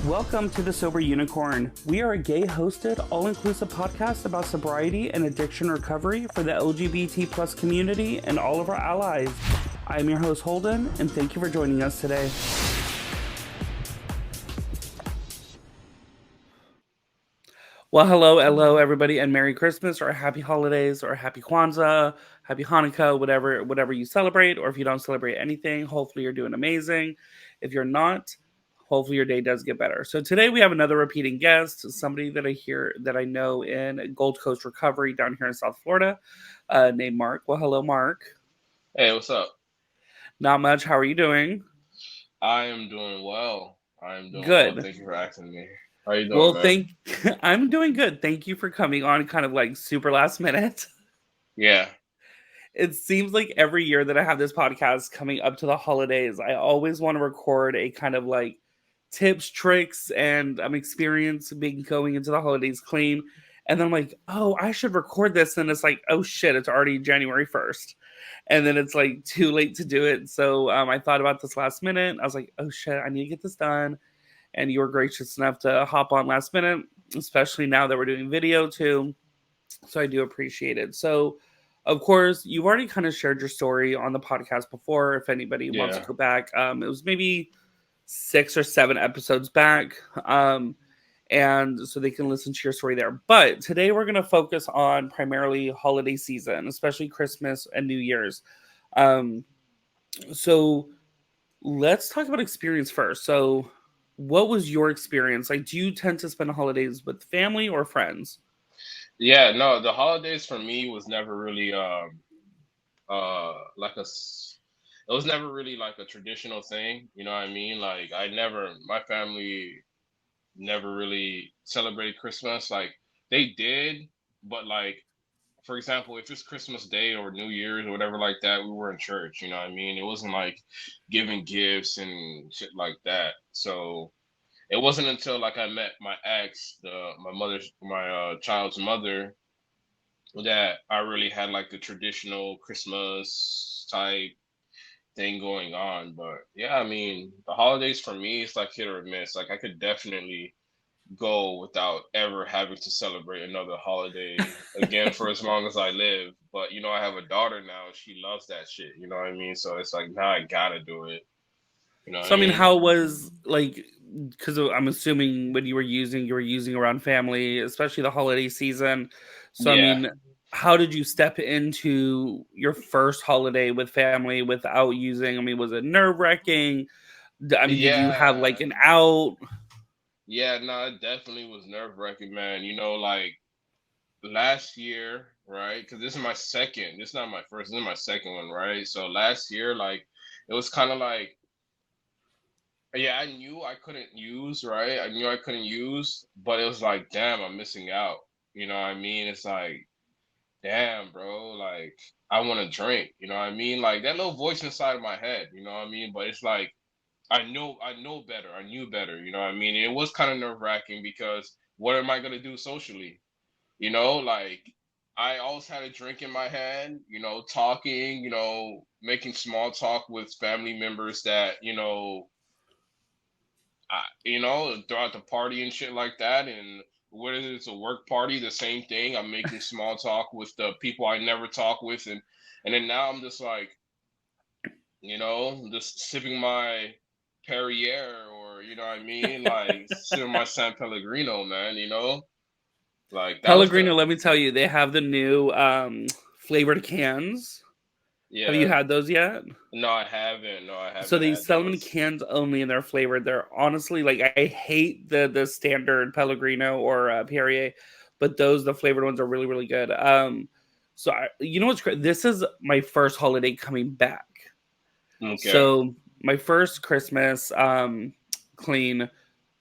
Welcome to The Sober Unicorn. We are a gay-hosted, all-inclusive podcast about sobriety and addiction recovery for the LGBT plus community and all of our allies. I am your host, Holden, and thank you for joining us today. Well, hello, everybody, and Merry Christmas, or Happy Holidays, or Happy Kwanzaa, Happy Hanukkah, whatever you celebrate, or if you don't celebrate anything, hopefully you're doing amazing. If you're not, hopefully your day does get better. So today we have another repeating guest, somebody that I know in Gold Coast Recovery down here in South Florida, named Mark. Well, hello, Mark. Hey, what's up? Not much. How are you doing? I am doing well. I am doing well. Good. Thank you for asking me. How you doing, Well, man? I'm doing good. Thank you for coming on kind of like super last minute. Yeah. It seems like every year that I have this podcast coming up to the holidays, I always want to record a kind of like tips, tricks, and experience being going into the holidays clean. And then I'm like, oh, I should record this. And it's like, oh shit, it's already January 1st. And then it's like too late to do it. So I thought about this last minute. I was like, oh shit, I need to get this done. And you were gracious enough to hop on last minute, especially now that we're doing video too. So I do appreciate it. So, of course, you've already kind of shared your story on the podcast before. If anybody wants to Yeah. go back, it was maybe 6 or 7 episodes back. And so they can listen to your story there. But today we're going to focus on primarily holiday season, especially Christmas and New Year's. Um, so let's talk about experience first. So, what was your experience? Like, do you tend to spend holidays with family or friends? Yeah, no, the holidays for me was never really it was never really like a traditional thing, you know what I mean? Like my family never really celebrated Christmas. Like they did, but like for example, if it's Christmas Day or New Year's or whatever like that, we were in church, you know what I mean? It wasn't like giving gifts and shit like that. So it wasn't until like I met my ex, my child's mother, that I really had like the traditional Christmas type thing going on. But yeah, I mean, the holidays for me it's like hit or miss. Like I could definitely go without ever having to celebrate another holiday again for as long as I live. But you know, I have a daughter now, and she loves that shit. You know what I mean? So it's like now I gotta do it. You know what So I I mean, mean? how was like? Because I'm assuming when you were using around family, especially the holiday season. So I Yeah. mean, how did you step into your first holiday with family without using? I mean, was it nerve wracking? I mean, did you have Yeah. like an out? Yeah, no, it definitely was nerve wracking, man. You know, like last year, right? Because this is my second. This is not my first. This is my second one, right? So last year, like, it was kind of like, yeah, I knew I couldn't use, right? I knew I couldn't use, but it was like, damn, I'm missing out. You know what I mean? It's like, damn, bro, like, I want to drink. You know what I mean? Like that little voice inside of my head. You know what I mean? But it's like, I know better. I knew better. You know what I mean? It was kind of nerve wracking because what am I gonna do socially? You know, like I always had a drink in my hand, you know, talking, you know, making small talk with family members that, throughout the party and shit like that. And whether it's a work party, the same thing. I'm making small talk with the people I never talk with. And then now I'm just like, just sipping my Perrier or, you know what I mean? Like sipping my San Pellegrino, man, Like that was the, Pellegrino, let me tell you, they have the new flavored cans. Have you yeah. had those yet? No, I haven't. No, I So haven't they had sell them in those. cans only, and they're flavored. They're honestly like I hate the standard Pellegrino or Perrier, but the flavored ones are really good. You know what's great? This is my first holiday coming back. Okay. So my first Christmas clean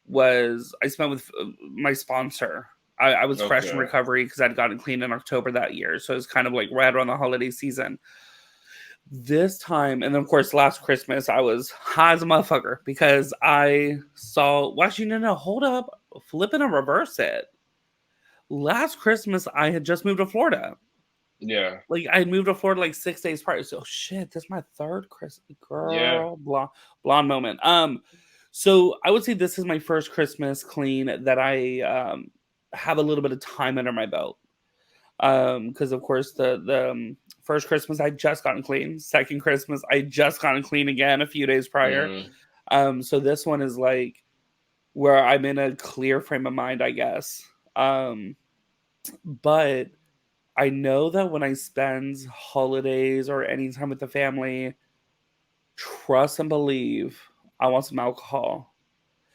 was I spent with my sponsor. I was fresh in Okay. recovery because I'd gotten clean in October that year, so it's kind of like right around the holiday season this time. And then of course last Christmas I was high as a motherfucker because I saw well actually no, hold up, flip it and reverse it. Last Christmas I had just moved to Florida. Yeah. Like I had moved to Florida like 6 days prior. So shit, this is my third Christmas Yeah. girl blonde moment. So I would say this is my first Christmas clean that I have a little bit of time under my belt. Because of course the first Christmas I just gotten clean. Second Christmas I just gotten clean again a few days prior. Mm, So this one is like where I'm in a clear frame of mind, I guess. But I know that when I spend holidays or any time with the family, trust and believe I want some alcohol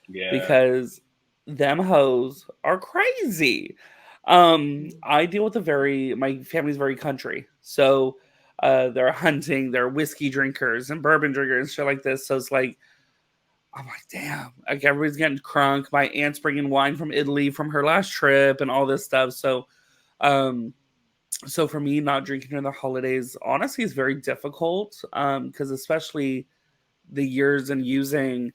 yeah. because them hoes are crazy. I deal with my family's very country. So they're hunting, they're whiskey drinkers and bourbon drinkers and shit like this. So it's like, I'm like, damn, like everybody's getting crunk. My aunt's bringing wine from Italy from her last trip and all this stuff. Um, so for me, not drinking during the holidays, honestly, is very difficult. Because especially the years and using,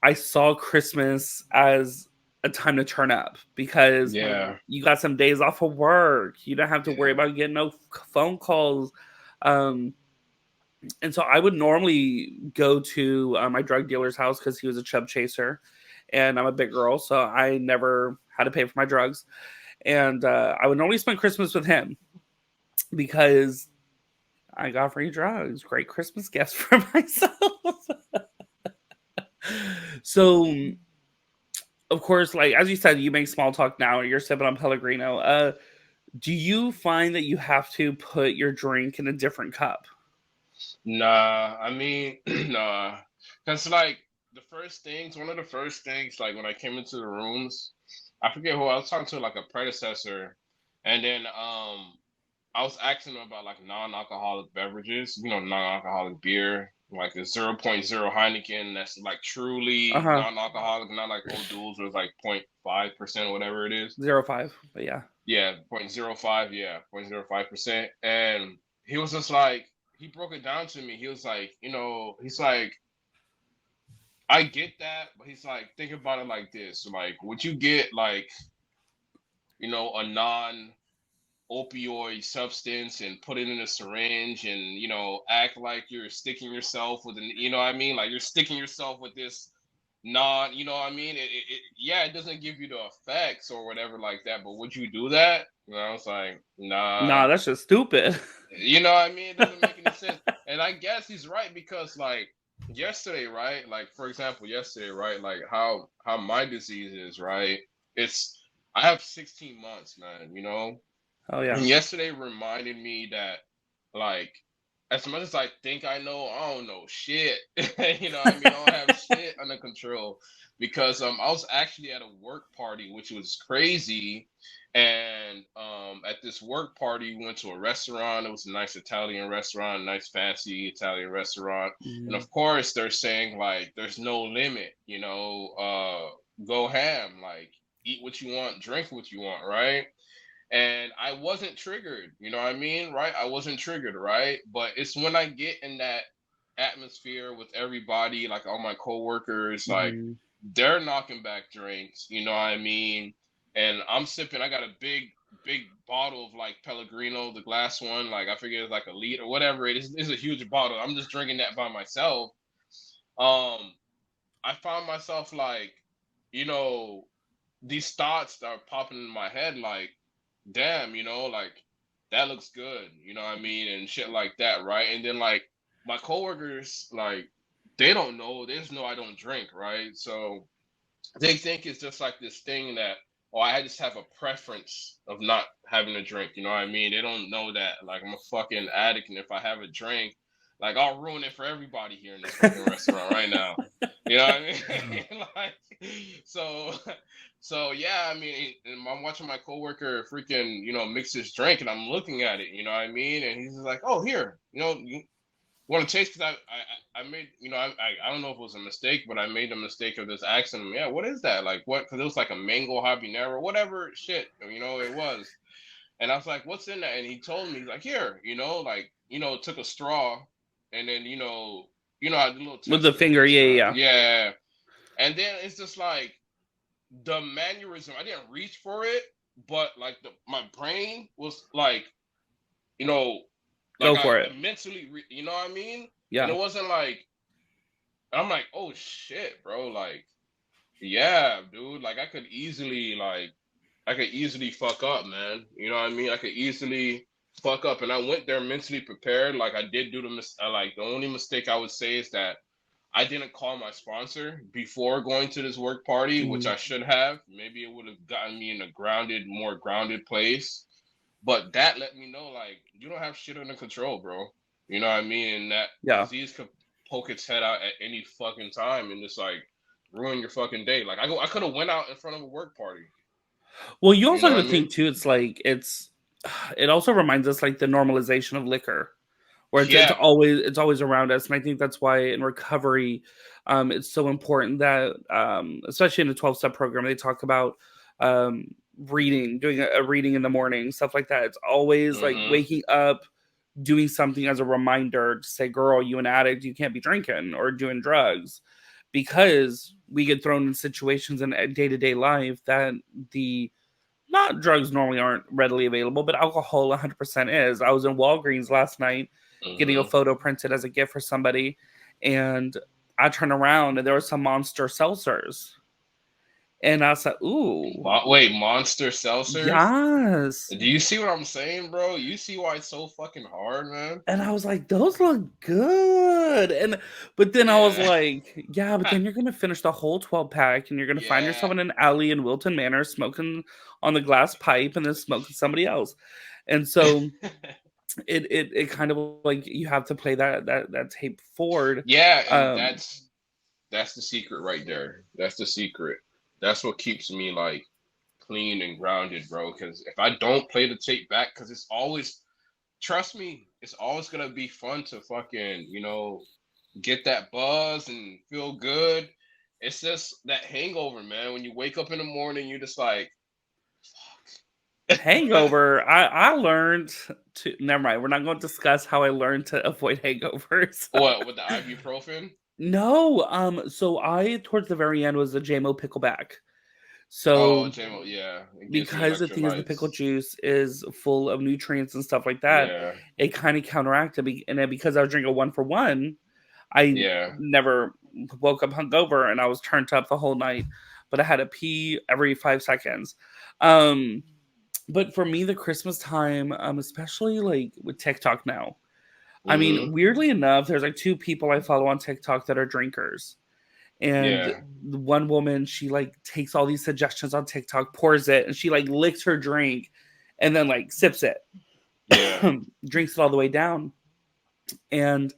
I saw Christmas as a time to turn up because Yeah. you got some days off of work. You don't have to worry Yeah. about getting no phone calls. Um, and so I would normally go to my drug dealer's house because he was a chub chaser, and I'm a big girl, so I never had to pay for my drugs. And I would normally spend Christmas with him because I got free drugs. Great Christmas gifts for myself. So, of course, like as you said, you make small talk now. You're sipping on Pellegrino. Do you find that you have to put your drink in a different cup? Nah, I mean, nah. Cause like one of the first things, like when I came into the rooms, I forget who I was talking to, like a predecessor, and then I was asking them about like non-alcoholic beverages, non-alcoholic beer, like a 0.0 Heineken that's like Uh truly huh. non-alcoholic, not like old duels where it's like 0.5% or whatever it is. 0.5. But yeah. Yeah, 0.05, yeah, 0.05%. And he was just like, he broke it down to me. He was like, he's like, I get that, but he's like, think about it like this. Like, would you get like, a non opioid substance and put it in a syringe and act like you're sticking yourself with what I mean, like you're sticking yourself with this what I mean, yeah, it doesn't give you the effects or whatever like that, but would you do that? I was like, Nah, nah. that's just stupid. What I mean, it doesn't make any sense. And I guess he's right because like yesterday, right, like for example yesterday, right, like how my disease is, right, it's I have 16 months, man, Oh yeah. and yesterday reminded me that, like, as much as I think I know, I don't know shit. What I mean? I don't have shit under control because I was actually at a work party, which was crazy. And at this work party, we went to a restaurant. It was a nice Italian restaurant, nice fancy Italian restaurant. And Mhm. of course, they're saying like, there's no limit. Go ham, like eat what you want, drink what you want, right? And I wasn't triggered, you know what I mean? Right? I wasn't triggered, right? But it's when I get in that atmosphere with everybody, like all my coworkers, like Mhm. they're knocking back drinks, you know what I mean? And I'm sipping, I got a big bottle of like Pellegrino, the glass one, like I forget it's like a liter or whatever it is. It's a huge bottle. I'm just drinking that by myself. Um, I found myself like, you know, these thoughts that are popping in my head, like, damn, like that looks good, you know what I mean, and shit like that, right? And then like my coworkers, like they don't know, they just know I don't drink, right? So they think it's just like this thing that, oh, I just have a preference of not having a drink, you know what I mean? They don't know that like I'm a fucking addict, and if I have a drink, like I'll ruin it for everybody here in this fucking restaurant right now. You know what I mean? Like, so, so yeah, I mean, and I'm watching my coworker freaking, mix his drink, and I'm looking at it, you know what I mean? And he's just like, oh, here, you want to taste? Because I made, I don't know if it was a mistake, but I made the mistake of just asking him, yeah, what is that? Like, what? Because it was like a mango habanero, whatever shit, it was. And I was like, what's in that? And he told me, he's like, here, like, took a straw, and then, I did a little With the testing with finger, the yeah, straw. yeah. Yeah. And then it's just like the mannerism. I didn't reach for it, but like my brain was like, you know, like Go for it. I mentally, you know what I mean? And Yeah. it wasn't like And I'm like, oh shit, bro. Like, yeah, dude. Like, I could easily fuck up, man. You know what I mean? I could easily fuck up, and I went there mentally prepared. Like, I did do like the only mistake I would say is that I didn't call my sponsor before going to this work party, which Mm, I should have. Maybe it would have gotten me in a more grounded place. But that let me know, like, you don't have shit under control, bro. You know what I mean? And that yeah. disease could poke its head out at any fucking time and just like ruin your fucking day. Like, I could have went out in front of a work party. Well, you You also know got what to I think mean? too. It's like it also reminds us like the normalization of liquor, where Yeah. it's always around us, and I think that's why in recovery, it's so important that especially in the 12-step program they talk about um, reading, doing a reading in the morning, stuff like that. It's always like Mm-hmm. waking up, doing something as a reminder to say, "Girl, you an addict, you can't be drinking or doing drugs," because we get thrown in situations in day to day life that the not drugs normally aren't readily available, but alcohol 100% is. I was in Walgreens last night getting a Mm-hmm. photo printed as a gift for somebody, and I turned around and there were some monster seltzers. And I said, ooh, Wait, monster seltzers? yes. Do you see what I'm saying, bro? You see why it's so fucking hard, man? And I was like, those look good. And but then I was Yeah. like, yeah, but then you're gonna finish the whole 12 pack and you're gonna find Yeah. yourself in an alley in Wilton Manor smoking on the glass pipe and then smoking somebody else. And so it kind of like you have to play that tape forward. Yeah, and Um, that's the secret right there. That's the secret. That's what keeps me like clean and grounded, bro. Because if I don't play the tape back, because it's always, trust me, it's always gonna be fun to fucking, get that buzz and feel good. It's just that hangover, man. When you wake up in the morning, you're just like, fuck. hangover. I learned to never mind. We're not going to discuss how I learned to avoid hangovers. What with the ibuprofen? No, so I towards the very end was the JMO pickleback. Oh, So JMO, yeah, it gives you because the thing is the pickle electrolytes. juice is full of nutrients and stuff like that, Yeah, it kind of counteracted me. And then because I was drinking 1 for 1, I yeah, never woke up hungover and I was turned up the whole night, but I had to pee every 5 seconds. Um, but for me, the Christmas time, especially like with TikTok now, I mean, mm-hmm, weirdly enough, there's like 2 people I follow on TikTok that are drinkers. And yeah, the one woman, she like takes all these suggestions on TikTok, pours it, and she like licks her drink and then like sips it, yeah, drinks it all the way down. And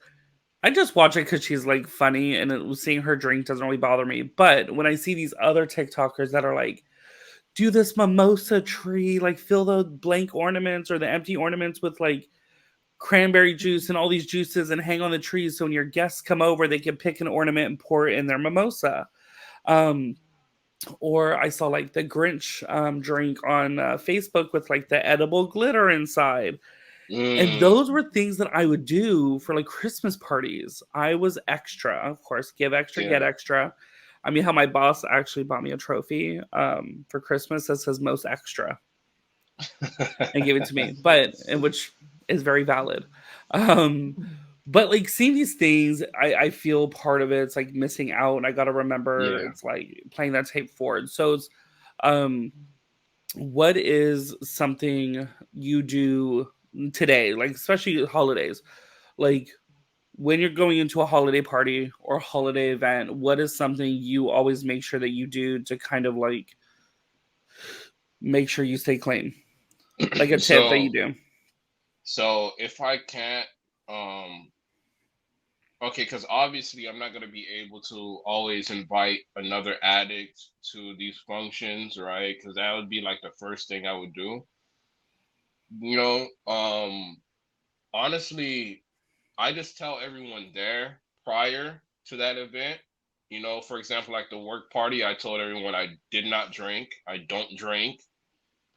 I just watch it because she's like funny, and seeing her drink doesn't really bother me. But when I see these other TikTokers that are like, do this mimosa tree, like fill the blank ornaments or the empty ornaments with like cranberry juice and all these juices and hang on the trees so when your guests come over, they can pick an ornament and pour it in their mimosa. Um, or I saw like the Grinch drink on Facebook with like the edible glitter inside. And mm, those were things that I would do for like Christmas parties. I was extra, of course, give extra, get yeah. extra. I mean, how my boss actually bought me a trophy for Christmas that says most extra and gave it to me, but and which is very valid. Um, but like seeing these things, I feel part of it. It's like missing out, and I got to remember Yeah. it's like playing that tape forward. So it's um, what is something you do today, like especially holidays, like when you're going into a holiday party or a holiday event, what is something you always make sure that you do to kind of like make sure you stay clean? Like a tip that So you do. so if I can't, um okay, because obviously I'm not gonna be able to always invite another addict to these functions, right? Because that would be like the first thing I would do. You know, honestly, I just tell everyone there prior to that event. For example, like the work party, I told everyone I did not drink. I don't drink.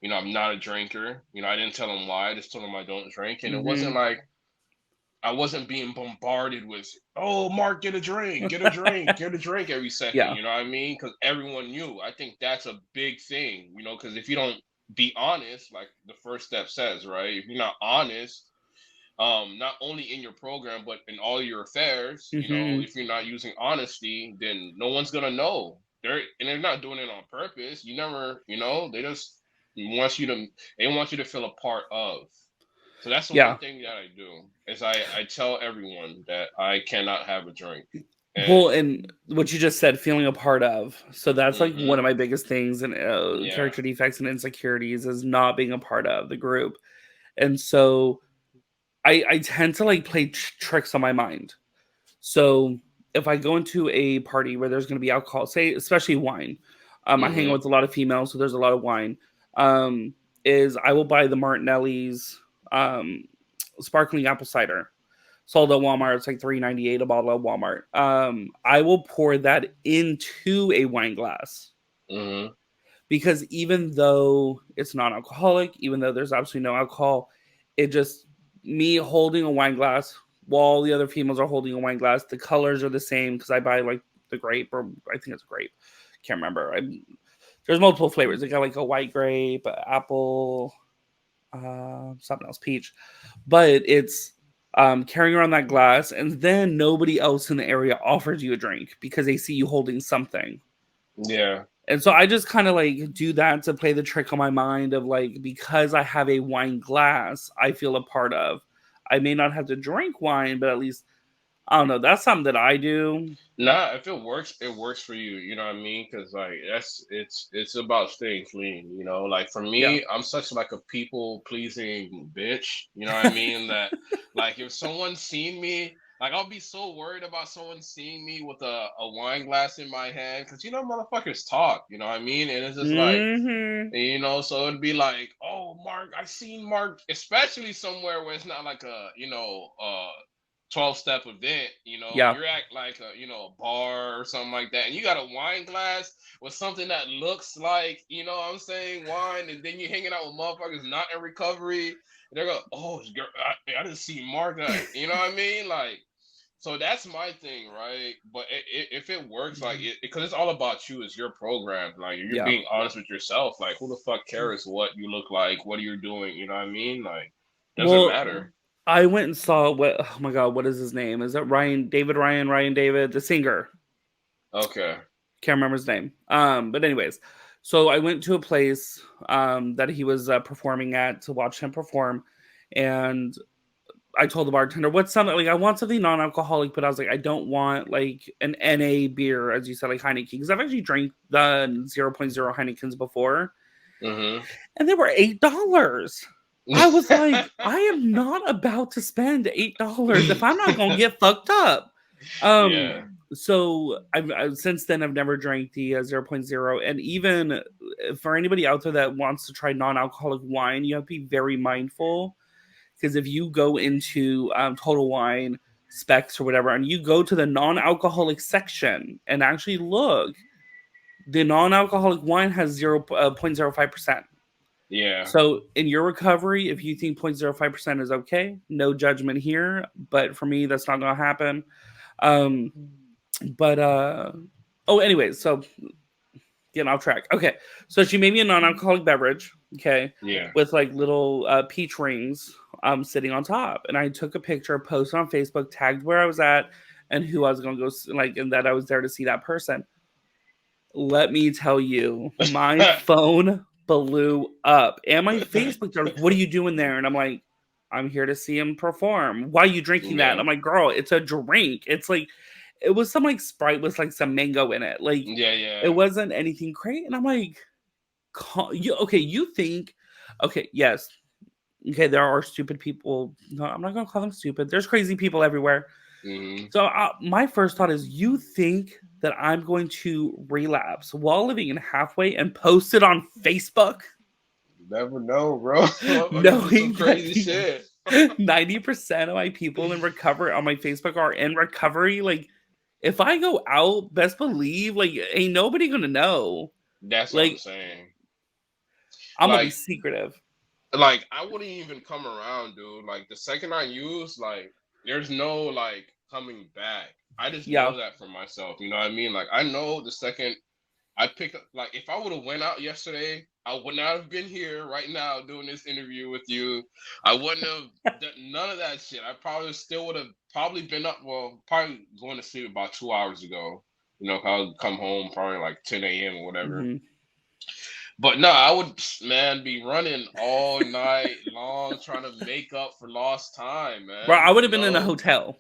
I'm not a drinker. I didn't tell them why. I just told them I don't drink. And it wasn't Hmm. like I wasn't being bombarded with, oh, Mark, get a drink, get a drink, get a drink every second. Yeah. You know what I mean? Because everyone knew. I think that's a big thing, because if you don't be honest, like the first step says, right? If you're not honest, not only in your program but in all your affairs. You know, Mm-hmm. if you're not using honesty, then no one's gonna know. They're not doing it on purpose. You never, you know, they just want you to they want you to feel a part of. So that's the one Yeah. thing that I do is I tell everyone that I cannot have a drink. Well, And and what you just said, feeling a part of. So that's like one hmm of my biggest things and yeah. character defects and insecurities is not being a part of the group. And so I tend to like play tricks on my mind. So if I go into a party where there's going to be alcohol, say especially wine, I hang out hmm with a lot of females, so there's a lot of wine. Um, is I will buy the Martinelli's um, sparkling apple cider sold at Walmart. It's like $3.98 a bottle at Walmart. I will pour that into a wine glass hmm because even though it's non-alcoholic, even though there's absolutely no alcohol, it just me holding a wine glass while the other females are holding a wine glass. The colors are the same because I buy like the grape, or I think it's grape. Can't remember. There's multiple flavors. They got like a white grape, apple, something else, peach. But it's carrying around that glass, and then nobody else in the area offers you a drink because they see you holding something. Yeah. And so I just kind of like do that to play the trick on my mind of like, because I have a wine glass, I feel a part of. I may not have to drink wine, but at least I don't know. That's something that I do. Nah, if it works for you. You know what I mean? Because like it's about staying clean. You know, like for Yeah. me, I'm such like a people pleasing bitch. You know what I mean? That like if someone seen me, like I'll be so worried about someone seeing me with a wine glass in my hand, because you know motherfuckers talk. You know what I mean? And it's just like. Hmm. You know, so it'd be like, oh, Mark, I seen Mark, especially somewhere where it's not like a, 12-step event, Yeah. you're at like a, a bar or something like that, and you got a wine glass with something that looks like, what I'm saying, wine, and then you're hanging out with motherfuckers not in recovery, and they're going, oh, girl, I didn't see Mark, you know what I mean? Like, so that's my thing, right? But if it works, like, because it's all about you, it's your program. Like, if you're Yeah. being honest with yourself, like, who the fuck cares what you look like, what you're doing? You know what I mean? Like, doesn't Well, matter. I went and saw what, oh my God, what is his name? Is it Ryan David, the singer? Okay. Can't remember his name. But anyways, so I went to a place that he was performing at to watch him perform, and I told the bartender, "What's something like I want something non-alcoholic?" But I was like, "I don't want like an NA beer, as you said, like Heineken, because I've actually drank the zero point 0.0 Heinekens before, Mm-hmm. and they were $8." I was like, I am not about to spend $8 if I'm not gonna get fucked up. Yeah. So I've since then I've never drank the zero point 0.0, and even for anybody out there that wants to try non-alcoholic wine, you have to be very mindful because if you go into Total Wine specs or whatever, and you go to the non-alcoholic section and actually look, the non-alcoholic wine has 0.05%. Yeah. So in your recovery, if you think 0.05% is okay, no judgment here. But for me, that's not going to happen. Um, but oh, anyways, so getting off track. Okay, so she made me a non-alcoholic beverage. Okay, Yeah. with like little peach rings sitting on top, and I took a picture, posted on Facebook, tagged where I was at, and who I was going to go like, and that I was there to see that person. Let me tell you, my phone blew up. And my Facebook, they're like, what are you doing there? And I'm like, I'm here to see him perform. Why are you drinking that? And Yeah. I'm like, girl, it's a drink. It's like, it was some like Sprite with like some mango in it. Like, Yeah. it Yeah. wasn't anything great. And I'm like, okay, you think, okay, yes, okay, there are stupid people. No, I'm not going to call them stupid. There's crazy people everywhere. Mm-hmm. So my first thought is, you think that I'm going to relapse while living in halfway and post it on Facebook, Never know, bro. Motherfuckers do some knowing that crazy shit. 90% of my people in recovery on my Facebook are in recovery? Like, if I go out, best believe, like, ain't nobody gonna know. That's what I'm Like, saying. I'm gonna be Like, secretive. I wouldn't even come around, dude. Like the second I use, like, there's no like coming back. I just Yeah. know that for myself. You know what I mean? Like I know the second I pick up like if I would have went out yesterday, I would not have been here right now doing this interview with you. I wouldn't have done none of that shit. I probably still would have probably been up. Well, probably going to sleep about 2 hours ago. You know, I would come home probably like 10 a.m. or whatever. Mm-hmm. But no, I would, man, be running all night long trying to make up for lost time, Bro, I man. would have You been in a know, hotel.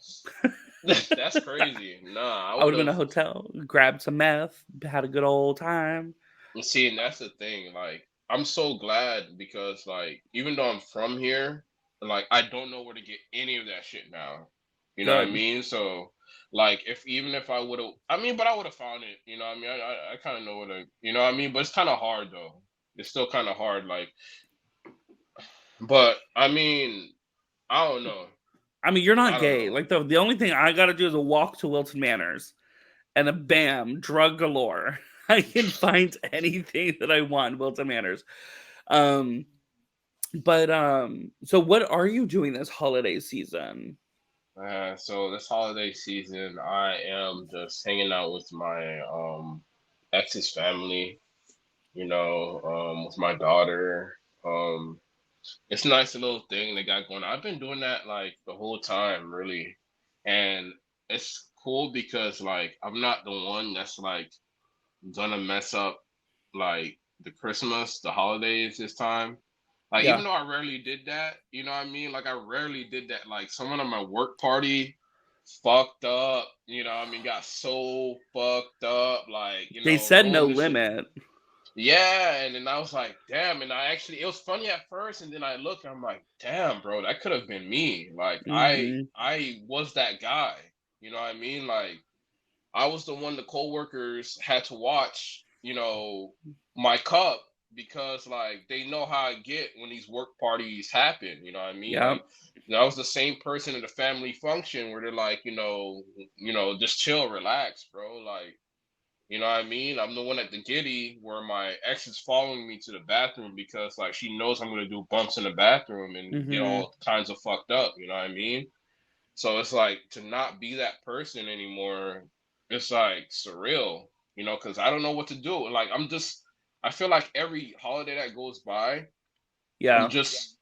that's crazy. Nah, I I would would have been in a have. hotel, grabbed some meth, had a good old time. And see, and that's the thing. Like, I'm so glad because, like, even though I'm from here, like, I don't know where to get any of that shit now. You know what I Good. mean? So, like, if even if I would have, I mean, but I would have found it. You know what I mean? I kind of know what I, you know what I mean? But it's kind of hard though. It's still kind of hard. Like, but I mean, I don't know. I mean, you're not I don't gay. know. Like the only thing I gotta do is a walk to Wilton Manors and a bam, drug galore. I can find anything that I want in Wilton Manors. Um, so what are you doing this holiday season? So this holiday season, I am just hanging out with my ex's family. You know, with my daughter. It's a nice little thing they got going on. I've been doing that like the whole time, really, and it's cool because like I'm not the one that's like gonna mess up like the Christmas, the holidays this time. Like Yeah, even though I rarely did that, you know what I mean? Like I rarely did that. Like someone on my work party fucked up, you know what I mean, got so fucked up, like, they said no ruined the shit. limit. Yeah, and then I was like, damn, and I actually it was funny at first, and then I looked and I'm like, damn, bro, that could have been me. Like Hmm. I was that guy. You know what I mean? Like I was the one the coworkers had to watch, my cup because like they know how I get when these work parties happen, you know what I mean? Yeah. Like I was the same person at a family function where they're like, just chill, relax, bro. Like, you know what I mean? I'm the one at the giddy where my ex is following me to the bathroom because like she knows I'm gonna do bumps in the bathroom and get Hmm. all kinds of fucked up, you know what I mean? So it's like to not be that person anymore, it's like surreal, because I don't know what to do. Like I feel like every holiday that goes by, I'm Yeah. just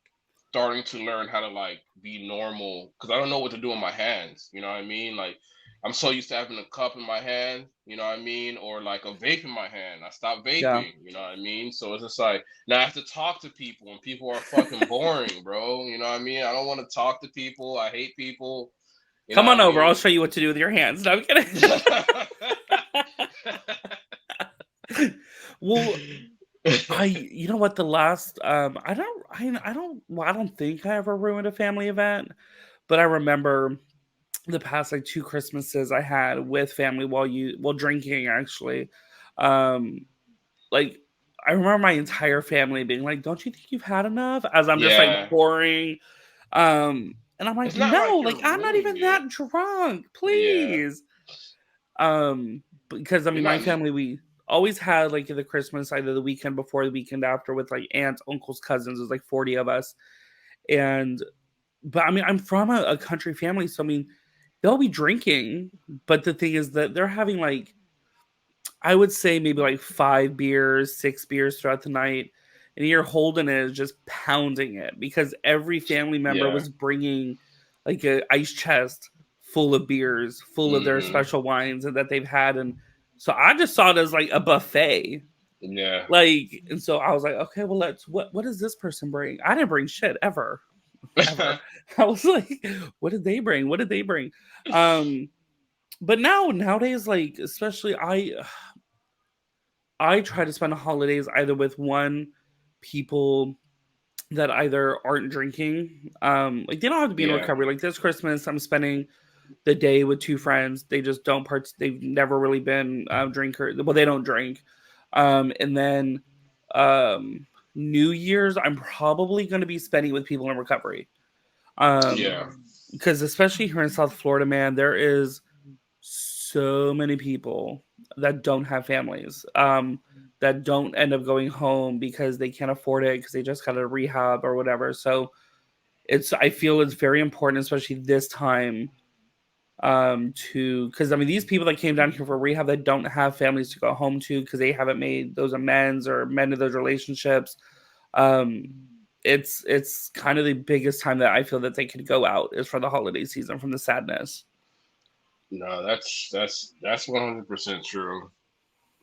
starting to learn how to like be normal because I don't know what to do with my hands. You know what I mean? Like I'm so used to having a cup in my hand, you know what I mean, or like a vape in my hand. I stopped Yeah. vaping, you know what I mean. So it's just like now I have to talk to people, and people are fucking boring, bro. You know what I mean? I don't want to talk to people. I hate people. You know Come what on I over. I'll mean? show you what to do with your hands. No, I'm kidding. Well, you know what? The last, I don't think I ever ruined a family event, but I remember the past like two Christmases I had with family while drinking actually. Um, like I remember my entire family being like, "Don't you think you've had enough?" As I'm just like Yeah, pouring, and I'm like, it's not "No, like like you're I'm not ruining even it. that drunk, Yeah, please." Because I you're mean, my not. family, we always had like the Christmas either the weekend before, the weekend after, with like aunts, uncles, cousins. There's like 40 of us, and but I mean, I'm from a country family, so I mean, they'll be drinking, but the thing is that they're having like, I would say maybe like 5 beers, 6 beers throughout the night. And here Holden is just pounding it because every family member Yeah. was bringing like a ice chest full of beers, full of their Hmm. special wines and that they've had. And so I just saw it as like a buffet. Yeah. Like, and so I was like, okay, well, what does this person bring? I didn't bring shit ever, ever. I was like, what did they bring? What did they bring? Um, but nowadays, like, especially I try to spend the holidays either with one people that either aren't drinking, like they don't have to be in Yeah. recovery. Like this Christmas, I'm spending the day with two friends. They just don't they've never really been drinkers. Well, they don't drink. And then um, New Year's, I'm probably going to be spending with people in recovery. Um, Yeah. because especially here in South Florida, man, there is so many people that don't have families, that don't end up going home because they can't afford it because they just got a rehab or whatever. So I feel it's very important, especially this time to, because I mean these people that came down here for rehab, they don't have families to go home to because they haven't made those amends or mended those relationships. um it's kind of the biggest time that I feel that they could go out is for the holiday season from the sadness. No, that's 100% true.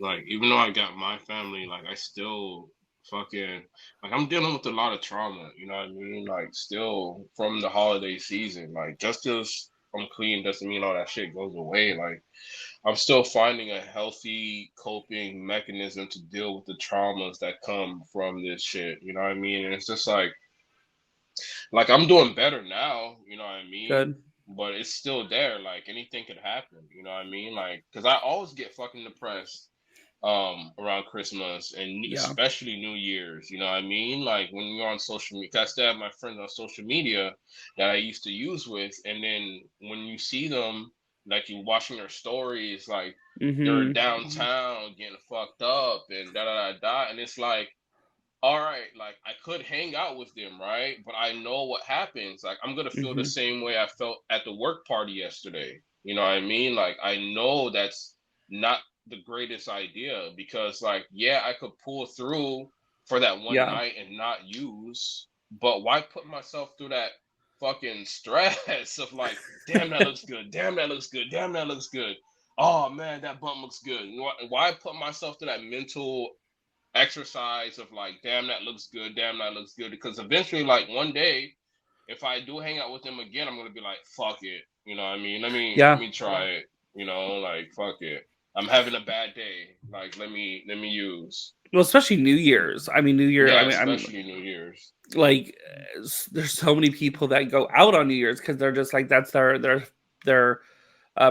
Like, even though I got my family, like, I still fucking, like, I'm dealing with a lot of trauma. You know what I mean? Like, still from the holiday season. Like, just as I'm clean doesn't mean all that shit goes away. Like, I'm still finding a healthy coping mechanism to deal with the traumas that come from this shit. You know what I mean? And it's just like I'm doing better now, you know what I mean? Good. But it's still there. Like, anything could happen, you know what I mean? Like, because I always get fucking depressed around Christmas and Yeah. especially New Year's, you know what I mean? Like, when you're on social media, 'cause I still have my friends on social media that I used to use with, and then when you see them, like, you watching their stories, like, they're Mm-hmm. downtown getting fucked up and da da da da, and it's like, all right, like, I could hang out with them, right? But I know what happens. Like, I'm gonna feel the Mm-hmm. same way I felt at the work party yesterday. You know what I mean? Like, I know that's not the greatest idea because, like, yeah, I could pull through for that one Yeah. night and not use, but why put myself through that fucking stress of like, damn, that looks good, damn, that looks good, damn, that looks good. Oh man, that bump looks good. Why put myself through that mental exercise of like, damn, that looks good, damn, that looks good, because eventually, like, one day, if I do hang out with them again, I'm gonna be like, fuck it, you know what I mean? Let Yeah. me try it, you know, like, fuck it. I'm having a bad day, like, let me use. Well, especially New Year's. I mean, New Year. I Yeah, mean, I'm especially New Year's. like, there's so many people that go out on New Year's because they're just like that's their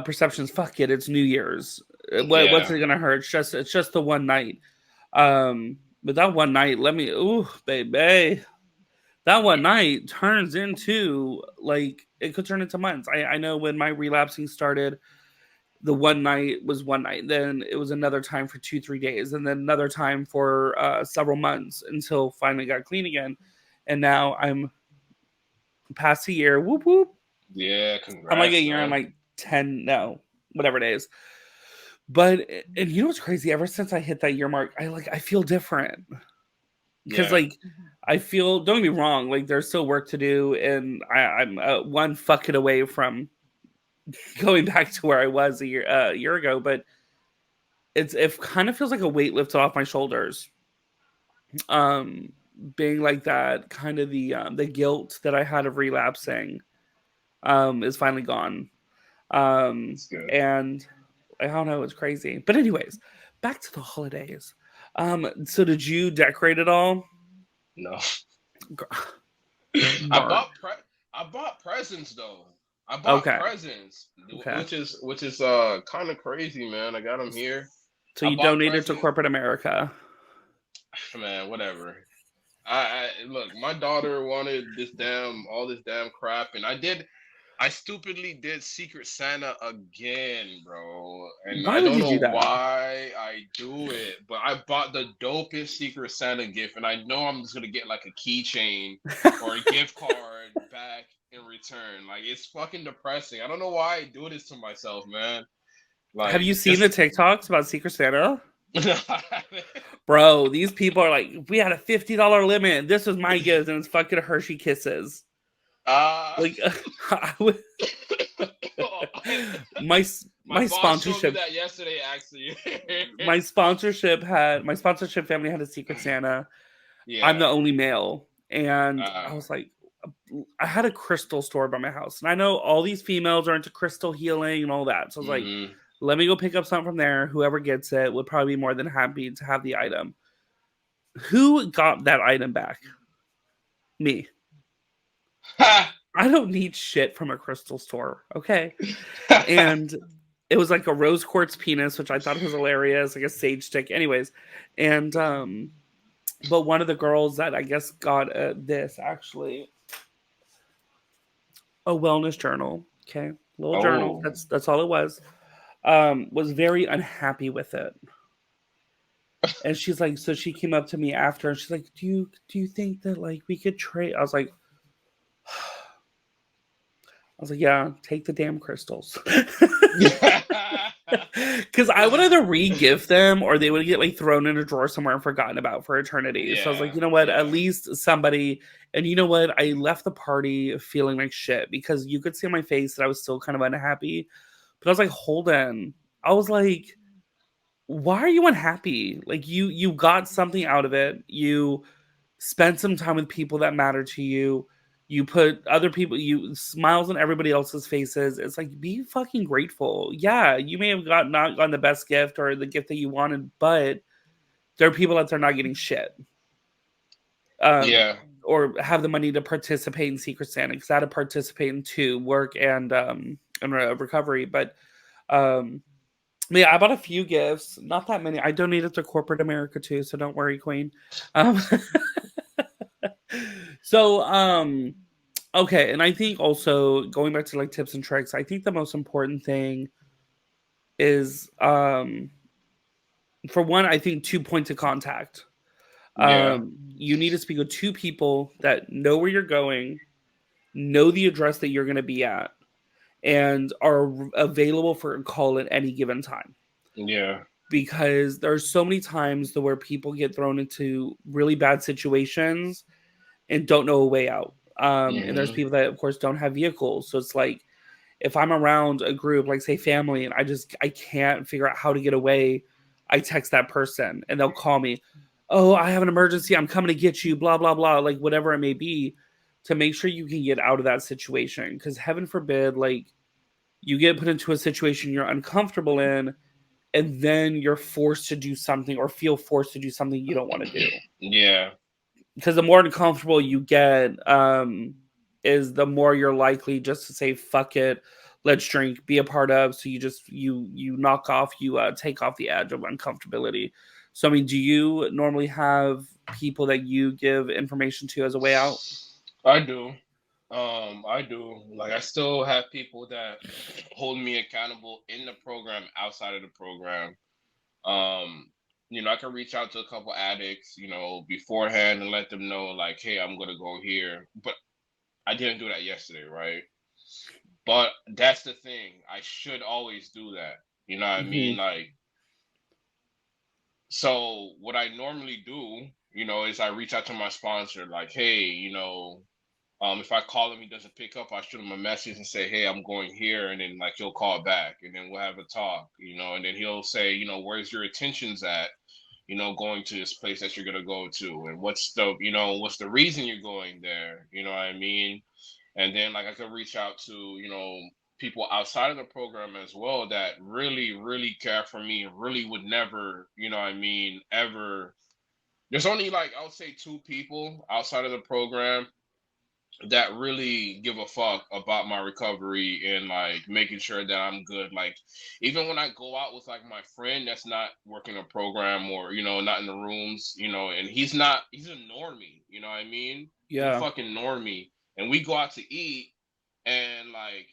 perceptions. Fuck it, it's New Year's. What's Yeah, it gonna hurt? It's just the one night. But that one night, let me, ooh, baby, that one night turns into like it could turn into months. I know when my relapsing started, the one night was one night, then it was another time for 2-3 days, and then another time for several months until finally got clean again. And now I'm past a year. Whoop whoop. yeah, I'm like a congrats, year and man. like 10, no, whatever days. But and you know what's crazy? Ever since I hit that year mark, I feel different because Yeah. like I feel. Don't get me wrong. Like there's still work to do, and I'm one fuck it away from going back to where I was a year ago. But it kind of feels like a weight lifted off my shoulders. Um, being like that, kind of the guilt that I had of relapsing is finally gone. That's good. And I don't know, it's crazy. But anyways, back to the holidays. So did you decorate it all? No. I Mark. bought pre- I bought presents though. I bought Okay. presents, Okay. which is kind of crazy, man. I got them here. So I you bought donated to presents, corporate America. man. Whatever. I look. My daughter wanted all this damn crap, and I stupidly did Secret Santa again, bro. And Why I would don't you do know that? why I do it, but I bought the dopest Secret Santa gift, and I know I'm just gonna get like a keychain or a gift card back in return. Like, it's fucking depressing. I don't know why I do this to myself, man. Have Like, you seen the just TikToks about Secret Santa? Bro, these people are like, we had a $50 limit. This was my gift, and it's fucking Hershey Kisses. uh Like, I would- my my my boss showed me sponsorship that yesterday, actually. my sponsorship family had a Secret Santa. I'm Yeah. the only male, and I Uh, was like, I had a crystal store by my house, and I know all these females are into crystal healing and all that. So I was like, mhm. let me go pick up something from there. Whoever gets it would probably be more than happy to have the item. Who got that item back? Me. I don't need shit from a crystal store. Okay. And it was like a rose quartz penis, which I thought was hilarious, like a sage stick. Anyways, and but one of the girls that I guess got this actually a wellness journal. Okay, little journal. Oh. That's all it was. Was very unhappy with it, and she's like, so she came up to me after, and she's like, do you think that like we could trade? I was like, I was like, yeah, take the damn crystals. Because I would either re-gift them or they would get like thrown in a drawer somewhere and forgotten about for eternity. So I was like, Yeah, you know what? At yeah, least somebody. And you know what? I left the party feeling like shit because you could see on my face that I was still kind of unhappy. But I was like, Holden. I was like, why are you unhappy? Like you got something out of it. You spend some time with people that matter to you. You put other people, you smiles on everybody else's faces. It's like be fucking grateful. Yeah, you may have not gotten the best gift or the gift that you wanted, but there are people out there not getting shit. Um, yeah, or have the money to participate in Secret Santa because I had to participate in two work and recovery. Um, yeah, I bought a few gifts, not that many. I donated to corporate America too, so don't worry, Queen. Um, so okay, and I think also going back to like tips and tricks, I think the most important thing is for one, I think 2 points of contact. yeah, You need to speak with two people that know where you're going, know the address that you're going to be at, and are available for a call at any given time. yeah. Because there's so many times where people get thrown into really bad situations and don't know a way out. And there's Hmm. people that, of course, don't have vehicles. So it's like if I'm around a group, like say family, and I can't figure out how to get away, I text that person and they'll call me. Oh, I have an emergency. I'm coming to get you. Blah blah blah. Like whatever it may be, to make sure you can get out of that situation. Because heaven forbid, like you get put into a situation you're uncomfortable in, and then you're forced to do something or feel forced to do something you don't want to do. Yeah, Because the more uncomfortable you get, is the more you're likely just to say fuck it, let's drink, be a part of. So you knock off, you take off the edge of uncomfortability. So I mean, do you normally have people that you give information to as a way out? I do. I do. Like, I still have people that hold me accountable in the program, outside of the program. Um, I can reach out to a couple addicts, beforehand and let them know, like, hey, I'm gonna go here. But I didn't do that yesterday, right? But that's the thing. I should always do that. You know what I Mm-hmm. mean? Like, so what I normally do, is I reach out to my sponsor, like, hey, if I call him, he doesn't pick up, I shoot him a message and say, hey, I'm going here. And then, like, he'll call back and then we'll have a talk, and then he'll say, where's your attentions at, going to this place that you're going to go to. And what's the reason you're going there? You know what I mean? And then, like, I could reach out to, people outside of the program as well that really, really care for me and really would never, I mean, ever. There's only, like, I would say two people outside of the program that really give a fuck about my recovery and, like, making sure that I'm good. Like, even when I go out with, like, my friend that's not working a program or, not in the rooms, and he's a normie, you know what I mean? He's a Yeah. fucking normie. And we go out to eat and, like,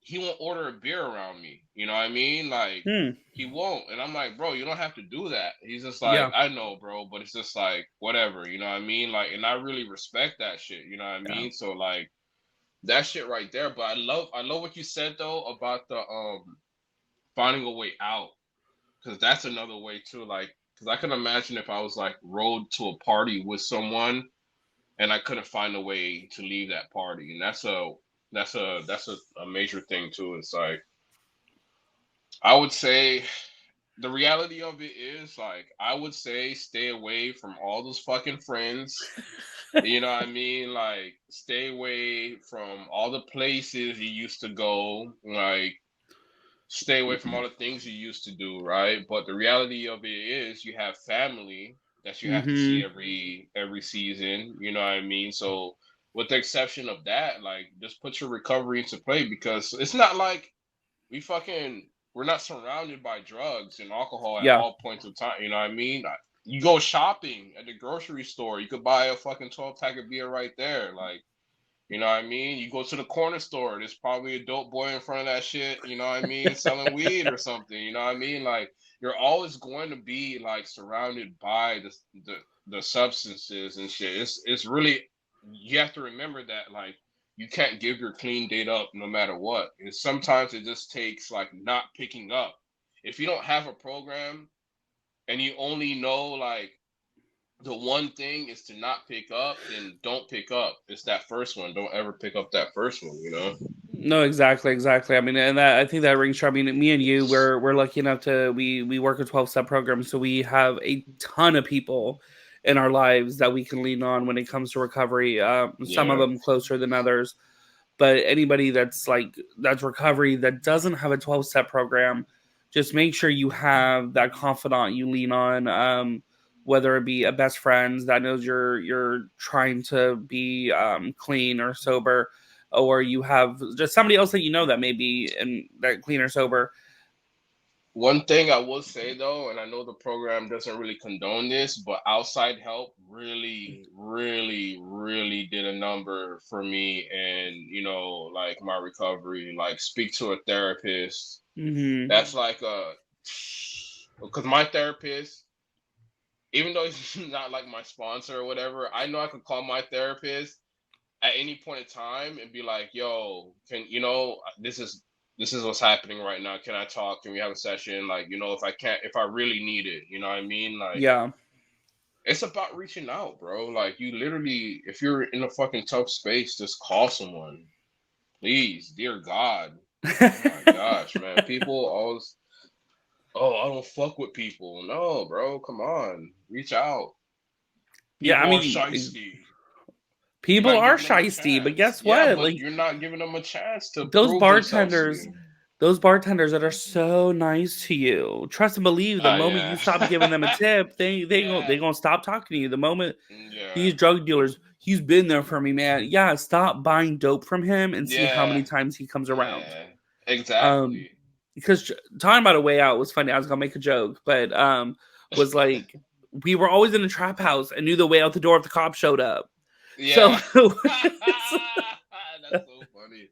he won't order a beer around me. You know what I mean? Like, Hmm. he won't. And I'm like, bro, you don't have to do that. He's just like, Yeah. I know, bro, but it's just like whatever, you know what I mean? Like, and I really respect that shit, you know what I Yeah. mean? So, like, that shit right there. But I love what you said though about the finding a way out. Cause that's another way too. Like, cause I can imagine if I was, like, rode to a party with someone and I couldn't find a way to leave that party. And that's a major thing too. It's like, I would say the reality of it is, like, I would say stay away from all those fucking friends. You know what I mean? Like, stay away from all the places you used to go. Like, stay away from all the things you used to do, right? But the reality of it is you have family that you have to see Mm-hmm. every season, you know what I mean? So, with the exception of that, like, just put your recovery into play, because it's not like we're not surrounded by drugs and alcohol at Yeah. all points of time. You know what I mean? You go shopping at the grocery store, you could buy a fucking 12 pack of beer right there. Like, you know what I mean? You go to the corner store, there's probably a dope boy in front of that shit, you know what I mean, selling weed or something, you know what I mean? Like, you're always going to be, like, surrounded by the substances and shit. It's really, you have to remember that, like, you can't give your clean date up no matter what. And sometimes it just takes like not picking up. If you don't have a program and you only know like the one thing is to not pick up, then don't pick up. It's that first one. Don't ever pick up that first one, you know? No, exactly, exactly. I mean, and that I think that rings true. I mean, me and you, we're lucky enough to we work a 12-step program, so we have a ton of people in our lives that we can lean on when it comes to recovery. Some of Yeah. them closer than others, but anybody that's recovery that doesn't have a 12-step program, just make sure you have that confidant you lean on. Whether it be a best friend that knows you're trying to be clean or sober, or you have just somebody else that you know that may be in that clean or sober. One thing I will say though, and I know the program doesn't really condone this, but outside help really, really, really did a number for me and, you know, like my recovery. Like speak to a therapist. Mm-hmm. That's like because my therapist, even though he's not like my sponsor or whatever, I know I could call my therapist at any point in time and be like, yo, can you know, this is what's happening right now. Can I talk? Can we have a session? Like, you know, if I really need it, you know what I mean? Like, Yeah. it's about reaching out, bro. Like, you literally, if you're in a fucking tough space, just call someone. Please, dear God. Oh my gosh, man. People always, oh, I don't fuck with people. No, bro, come on. Reach out. Yeah, I People are mean, shiesty. You're people not are giving them a shisty, but chance. guess Yeah, what? but Like you're not giving them a chance to those prove themselves to bartenders, you. those bartenders that are so nice to you, trust and believe. The Oh moment you yeah. stop giving them a tip, they Yeah. gonna stop talking to you. The moment Yeah. these drug dealers, he's been there for me, man. Yeah, stop buying dope from him and see how Yeah. many times he comes around. Yeah. Um, Exactly. because talking about a way out was funny. I was gonna make a joke, but was like we were always in a trap house and knew the way out the door if the cops showed up. So Yeah. That's so funny.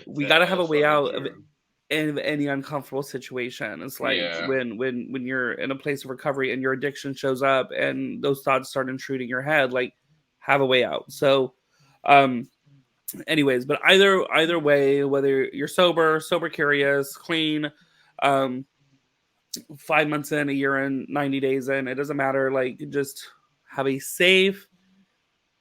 we got to have a That's way fucking out of true. any uncomfortable situation. It's like Yeah. when you're in a place of recovery and your addiction shows up and those thoughts start intruding your head, like have a way out. So um anyways, but either way, whether you're sober curious, clean, um 5 months in, a year in, 90 days in, it doesn't matter. Like just have a safe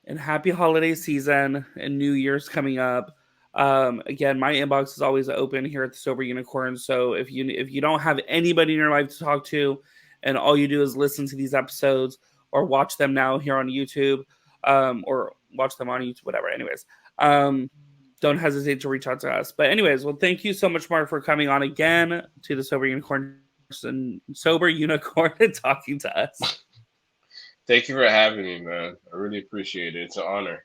and happy holiday season and New Year's coming up. Again, my inbox is always open here at the Sober Unicorn. So if you don't have anybody in your life to talk to, and all you do is listen to these episodes or watch them now here on YouTube, or watch them on YouTube, whatever. Anyways, don't hesitate to reach out to us. But anyways, well, thank you so much, Mark, for coming on again to the Sober Unicorn and talking to us. Thank you for having me, man. I really appreciate it. It's an honor.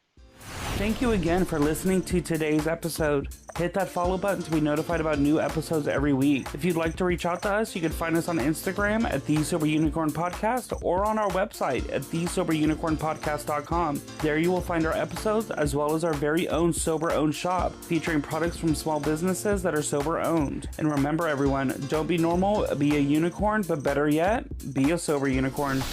Thank you again for listening to today's episode. Hit that follow button to be notified about new episodes every week. If you'd like to reach out to us, you can find us on Instagram at The Sober Unicorn Podcast or on our website at thesoberunicornpodcast.com. There you will find our episodes as well as our very own sober-owned shop featuring products from small businesses that are sober-owned. And remember everyone, don't be normal, be a unicorn, but better yet, be a sober unicorn.